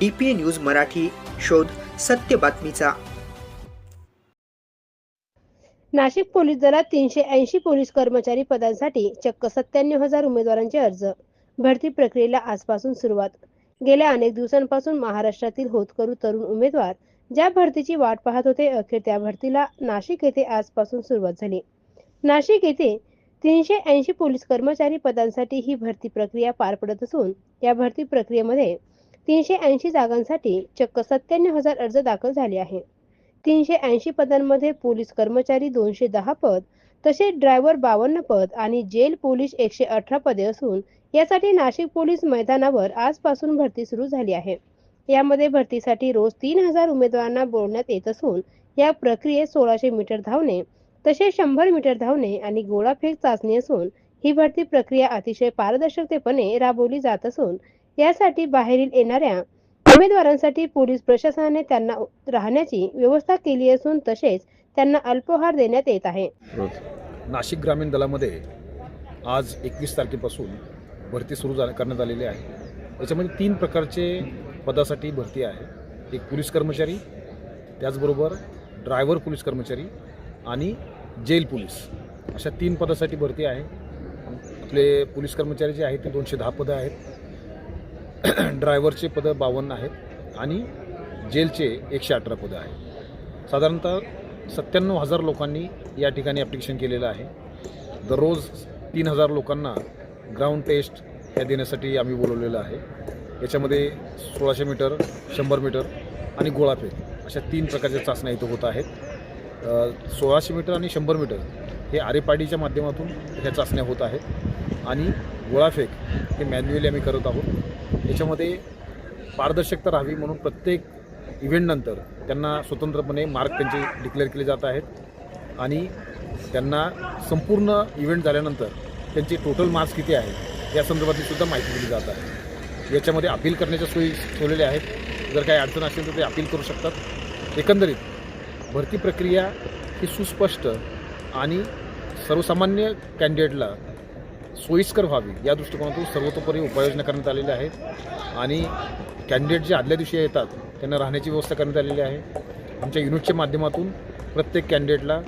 DPA news Marathi, शोध सत्य बातमीचा। नाशिक पोलीस दलात 380 पोलीस कर्मचारी पदांसाठी चक्क 97,000 उमेदवारांचे अर्ज। भरती प्रक्रियेला आजपासून सुरुवात। गेल्या अनेक दिवसांपासून महाराष्ट्रातील होतकरू तरुण उमेदवार ज्या भरतीची वाट पाहत होते, अखेर त्या भरतीला नाशिक येथे आजपासून सुरुवात झाली। नाशिक येथे 380 पोलीस कर्मचारी पदांसाठी ही भरती प्रक्रिया पार पडत असून या भरती प्रक्रियेमध्ये 380 जागांसाठी चक्क 97,000 अर्ज दाखल झाले आहे। 380 पदांमध्ये पोलीस कर्मचारी 210 पद, तसेच ड्रायव्हर 52 पद आणि जेल पोलीस 118 पदे असून यासाठी नाशिक पोलीस मैदानावर आजपासून भरती सुरू झाली आहे। यामध्ये भरतीसाठी रोज 3,000 उमेदवारांना बोलवण्यात येत असून या प्रक्रियेत 1600 मीटर धावणे, तसेच 100 मीटर धावणे आणि गोळाफेक चाचणी असून ही भरती प्रक्रिया अतिशय पारदर्शकतेपणे राबवली जात असून यासाठी बाहेरील येणाऱ्या उमेदवारांसाठी पोलीस प्रशासनाने त्यांना राहण्याची व्यवस्था केली असून तसेच त्यांना अल्पाहार देण्यात येत आहे। नाशिक ग्रामीण दलामध्ये आज 21 तारखेपासून भरती सुरू करण्यात आलेली आहे। याच्यामध्ये 3 प्रकारचे पदासाठी भरती आहे। एक पोलीस कर्मचारी, त्याचबरोबर ड्रायव्हर पोलीस कर्मचारी आणि जेल पोलीस, अशा 3 पदासाठी भरती आहे। आपले पोलीस कर्मचारी जे आहेत ते 210 पदं आहेत, ड्रायव्हरचे पदं 52 आहेत आणि जेलचे 118 पदं आहेत। साधारणतः 97,000 लोकांनी या ठिकाणी ॲप्लिकेशन केलेलं आहे। दररोज 3,000 लोकांना ग्राउंड टेस्ट या देण्यासाठी आम्ही बोलवलेलं आहे। याच्यामध्ये 1600 मीटर, 100 मीटर आणि गोळाफेक अशा 3 प्रकारच्या चाचण्या इथं होत आहेत। 1600 मीटर आणि 100 मीटर हे आरेपाडीच्या माध्यमातून ह्या चाचण्या होत आहेत आणि गोळाफेक हे मॅन्युअली आम्ही करत आहोत। याच्यामध्ये पारदर्शकता राहावी म्हणून प्रत्येक इव्हेंटनंतर त्यांना स्वतंत्रपणे मार्क त्यांचे डिक्लेअर केले जात आहेत आणि त्यांना संपूर्ण इव्हेंट झाल्यानंतर त्यांचे टोटल मार्क्स किती आहेत या संदर्भातली सुद्धा माहिती दिली जात आहे। याच्यामध्ये अपील करण्याच्या सोयी ठेवलेल्या आहेत। जर काही अडचण असेल तर ते अपील करू शकतात। एकंदरीत भरती प्रक्रिया ही सुस्पष्ट आणि सर्वसामान्य कॅन्डिडेटला सोयीस्कर व्हावी या दृष्टिकोनातून सर्वतोपरी उपाययोजना करण्यात आलेल्या आहेत आणि कॅन्डिडेट जे आदल्या दिवशी येतात त्यांना राहण्याची व्यवस्था करण्यात आलेली आहे। आमच्या युनिटच्या माध्यमातून प्रत्येक कॅन्डिडेटला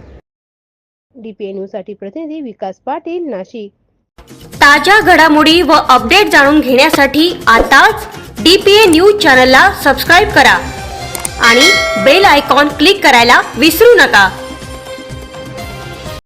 DPA न्यूजसाठी प्रतिनिधी विकास पाटील, नाशिक। ताज्या घडामोडी व अपडेट जाणून घेण्यासाठी आताच DPA न्यूज चॅनलला सबस्क्राईब करा आणि बेल आयकॉन क्लिक करायला विसरू नका।